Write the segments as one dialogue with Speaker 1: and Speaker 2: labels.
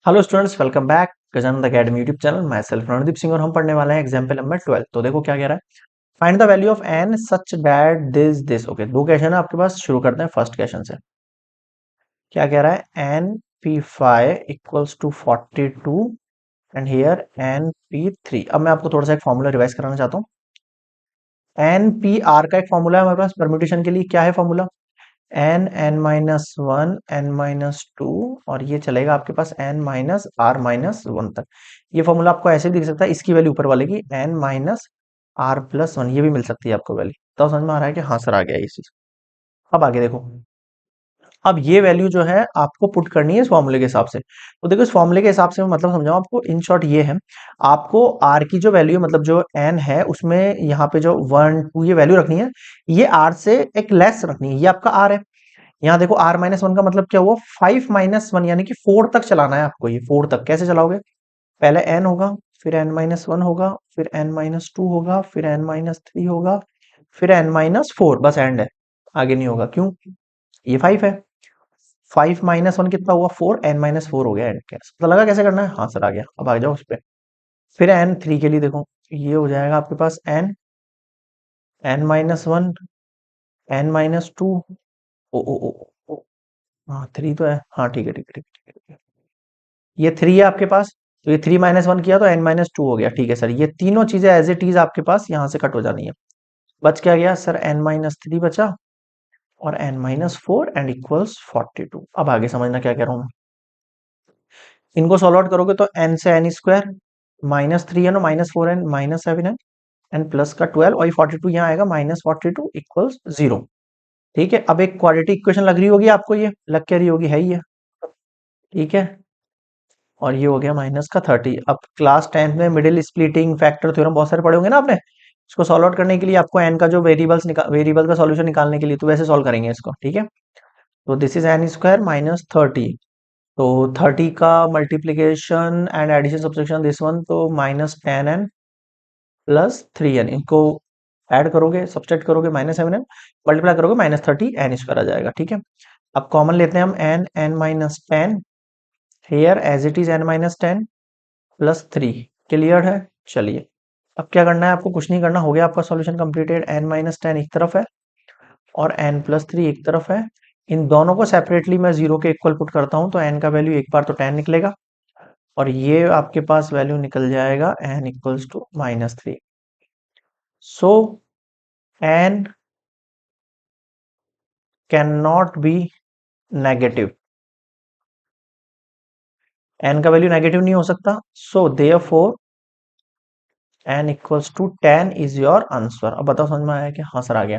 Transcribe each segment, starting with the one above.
Speaker 1: Hello students, welcome back Gajanand academy YouTube channel. मैं self Randeep Singh और हम पढ़ने वाले हैं एग्जाम्पल नंबर 12। तो देखो क्या कह रहा है। Find the value of N such that this okay. दो क्वेश्चन है आपके पास, शुरू करते हैं फर्स्ट क्वेश्चन से। क्या कह रहा है, N P five equals to 42 and here N P three. अब मैं आपको थोड़ा सा एक फॉर्मूला रिवाइज कराना चाहता हूँ। एन पी आर का एक फॉर्मूला है हमारे पास परम्यूटेशन के लिए। क्या है formula? N N minus one N minus two, और ये चलेगा आपके पास N minus R minus one तक। ये फॉर्मूला आपको ऐसे भी दिख सकता है, इसकी वैल्यू ऊपर वाले की N minus R plus one, ये भी मिल सकती है आपको वैल्यू। तो समझ में आ रहा है कि हाँ सर आ गया ये चीज। अब आगे देखो। अब ये वैल्यू जो है आपको पुट करनी है इस फॉर्मूले के हिसाब से। तो देखो इस फॉर्मूले के हिसाब से मैं मतलब समझाऊं आपको, इन शॉर्ट ये है। आपको आर की जो वैल्यू मतलब जो एन है उसमें यहाँ पे जो वन टू ये वैल्यू रखनी है, ये आर से एक लेस रखनी है। ये आपका आर है। यहाँ देखो आर माइनस वन का मतलब क्या हुआ, फाइव माइनस वन, यानी कि फोर तक चलाना है आपको। ये फोर तक कैसे चलाओगे? पहले एन होगा, फिर एन माइनस वन होगा, फिर एन माइनस टू होगा, फिर एन माइनस थ्री होगा, फिर एन माइनस फोर, बस एंड है। आगे नहीं होगा, क्यों? ये फाइव है। फाइव माइनस वन कितना हुआ? फोर, एन माइनस फोर हो गया एंड। कैसे पता लगा कैसे करना है? हाँ सर आ गया। अब आ जाओ उस पर। फिर एन थ्री के लिए देखो, ये हो जाएगा आपके पास N N minus one N minus two. ओ ओ ओ ओ, हाँ थ्री तो है। हाँ ठीक है ठीक है ठीक है ठीक है। ये थ्री है आपके पास, तो ये थ्री माइनस वन किया तो एन माइनस टू हो गया। ठीक है सर, ये तीनों चीजें एज इट इज आपके पास यहाँ से कट हो जानी है। बच क्या गया सर? एन माइनस थ्री बचा और N minus four and equals 42। अब आगे समझना क्या कह रहा हूँ मैं। इनको सॉल्व आउट करोगे तो एन से एन स्क्वायर माइनस थ्री है ना, minus four N minus seven N and plus का 12, और ये 42 यहाँ आएगा माइनस 42 इक्वल्स जीरो। ठीक है, अब एक क्वाड्रेटिक इक्वेशन लग रही होगी आपको, ये लग क्या रही होगी, है ही है। ठीक है, और ये हो गया माइनस का 30। अब क्लास 10 में मिडिल स्प्लिटिंग फैक्टर थ्योरम बहुत सारे पढ़े होंगे ना आपने। इसको सॉल्व आउट करने के लिए आपको एन का जो वेरिएबल का सॉल्यूशन निकालने के लिए तो वैसे सॉल्व करेंगे इसको। ठीक है, तो this is N square minus 30। तो 30 का multiplication and addition subtraction this one, तो minus ten N plus three N. इनको ऐड करोगे, सब्सट्रैक्ट करोगे माइनस सेवन एन, मल्टीप्लाई करोगे माइनस 30 एन स्क्वायर आ जाएगा। ठीक है, अब कॉमन लेते हैं हम N N minus ten, here as it is N minus ten plus three. Clear है? चलिए, अब क्या करना है आपको? कुछ नहीं करना, हो गया आपका solution completed. N minus ten एक तरफ है और एन प्लस थ्री एक तरफ है। इन दोनों को सेपरेटली मैं जीरो के इक्वल पुट करता हूं, तो एन का वैल्यू एक बार तो टेन निकलेगा और ये आपके पास वैल्यू निकल जाएगा N equals to minus three. So N can not be negative. N का वैल्यू नेगेटिव नहीं हो सकता। So therefore N equals to ten is your answer. अब बताओ समझ में आया कि हाँ सर आ गया।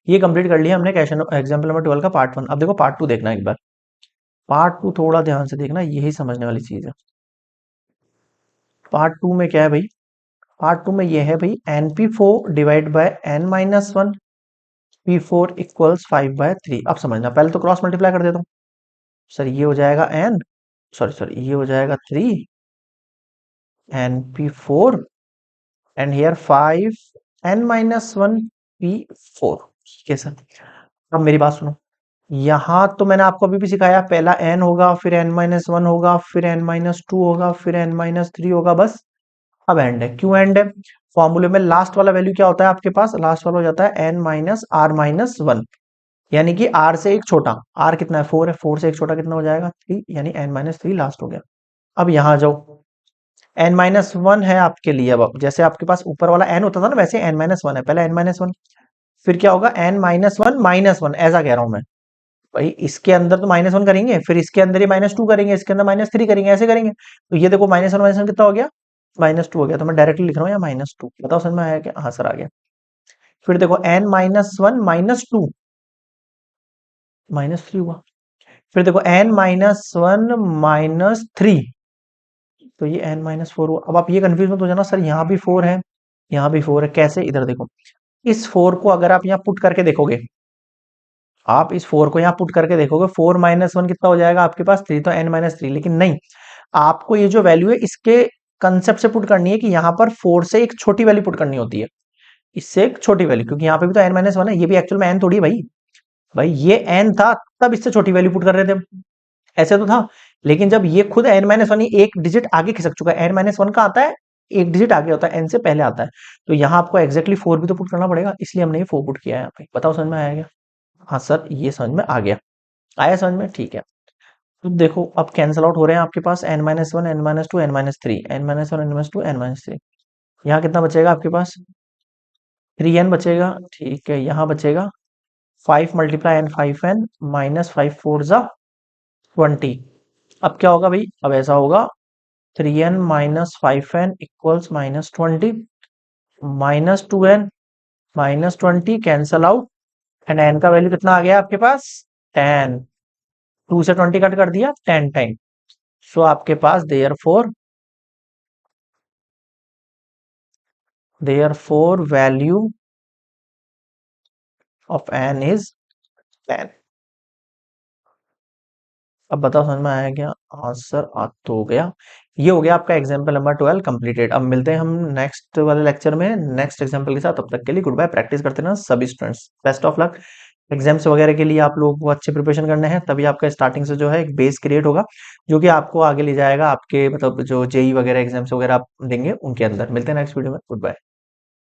Speaker 1: ये कंप्लीट कर लिया हमने क्वेश्चन एग्जाम्पल नंबर 12 का पार्ट वन। अब देखो पार्ट टू देखना एक बार। पार्ट टू थोड़ा ध्यान से देखना, यही समझने वाली चीज है। पार्ट टू में क्या है भाई? पार्ट टू में ये है भाई, N P four divide by N minus one P four equals five by three. अब समझना, पहले तो क्रॉस मल्टीप्लाई कर देता हूँ। सर ये हो जाएगा एन, सॉरी सॉरी, ये हो जाएगा three N P four and here five N minus one P four. ठीक है सर, अब मेरी बात सुनो। यहाँ तो मैंने आपको अभी भी सिखाया, पहला एन होगा, फिर एन माइनस वन होगा, फिर एन माइनस टू होगा, फिर एन माइनस थ्री होगा, बस। अब एंड है। क्यों एंड है? फॉर्मूले में लास्ट वाला वैल्यू क्या होता है आपके पास? लास्ट वाला हो जाता है N minus R minus one, यानी कि आर से एक छोटा। आर कितना है? फोर है। फोर से एक छोटा कितना हो जाएगा? थ्री, यानी एन माइनस थ्री लास्ट हो गया। अब यहां आ जाओ। एन माइनस वन है आपके लिए। अब जैसे आपके पास ऊपर वाला एन होता था ना, वैसे एन माइनस वन है। पहले एन माइनस वन, फिर क्या होगा? एन माइनस वन, ऐसा कह रहा हूं मैं। भाई इसके अंदर तो माइनस वन करेंगे, फिर इसके अंदर ये माइनस टू करेंगे, इसके अंदर माइनस थ्री करेंगे, ऐसे करेंगे। तो ये देखो माइनस वन कितना हो गया? माइनस टू हो गया। तो मैं डायरेक्टली लिख रहा हूँ या माइनस टू। बताओ समझ में आया क्या? हाँ सर आ गया। फिर देखो N minus one minus two, minus three हुआ। फिर देखो N minus one minus three, तो ये एन माइनस फोर हुआ। अब आप ये कंफ्यूज मत हो जाना, सर यहाँ भी फोर है, यहाँ भी फोर है, कैसे? इधर देखो, इस फोर को अगर आप यहाँ पुट करके देखोगे, आप इस फोर को यहाँ पुट करके देखोगे, फोर माइनस वन कितना हो जाएगा आपके पास? थ्री, तो एन माइनस थ्री। लेकिन नहीं, आपको ये जो वैल्यू है इसके कंसेप्ट से पुट करनी है कि यहाँ पर फोर से एक छोटी वैल्यू पुट करनी होती है, इससे एक छोटी वैल्यू, क्योंकि यहाँ पे भी तो एन माइनस वन है, ये भी एक्चुअल में एन थोड़ी है भाई। भाई ये एन था, तब इससे छोटी वैल्यू पुट कर रहे थे हम। ऐसे तो था, लेकिन जब ये खुद n माइनस वन एक डिजिट आगे खिसक चुका है, n माइनस वन का आता है एक डिजिट आगे होता है, n से पहले आता है, तो यहाँ आपको एग्जैक्टली 4 भी तो पुट करना पड़ेगा, इसलिए हमने ये 4 पुट किया है यहाँ पे। बताओ समझ में आया क्या? हाँ सर, ये समझ में आ गया। आया समझ में? ठीक है। तो देखो अब कैंसल आउट हो रहे हैं आपके पास n minus one, n minus two, n minus three, n minus one, n minus two, n minus three. यहाँ कितना बचेगा आपके पास? 3n बचेगा। ठीक है, यहाँ बचेगा 5 multiply N 5n minus 5 four जा 20। अब क्या होगा भाई? अब ऐसा होगा 3n minus 5n equals minus 20, minus 2n minus 20 cancel out, and n का वैल्यू कितना आ गया आपके पास? 10। 2 से 20 कट कर दिया 10 टाइम। सो आपके पास there four value of n is 10। अब बताओ समझ में आया क्या? आंसर आ तो हो गया। ये हो गया आपका एग्जाम्पल नंबर 12 कंप्लीटेड। अब मिलते हैं हम नेक्स्ट वाले लेक्चर में नेक्स्ट एग्जाम्पल के साथ। तब तक के लिए गुड बाय। प्रैक्टिस करते ना सभी students, best of luck. Exams वगैरह के लिए आप लोगों को अच्छे प्रिपरेशन करने हैं, तभी आपका स्टार्टिंग से जो है एक बेस क्रिएट होगा, जो कि आपको आगे ले जाएगा आपके मतलब जो जेई वगैरह एग्जाम्स वगैरह आप देंगे उनके अंदर। मिलते हैं नेक्स्ट वीडियो में। Good bye.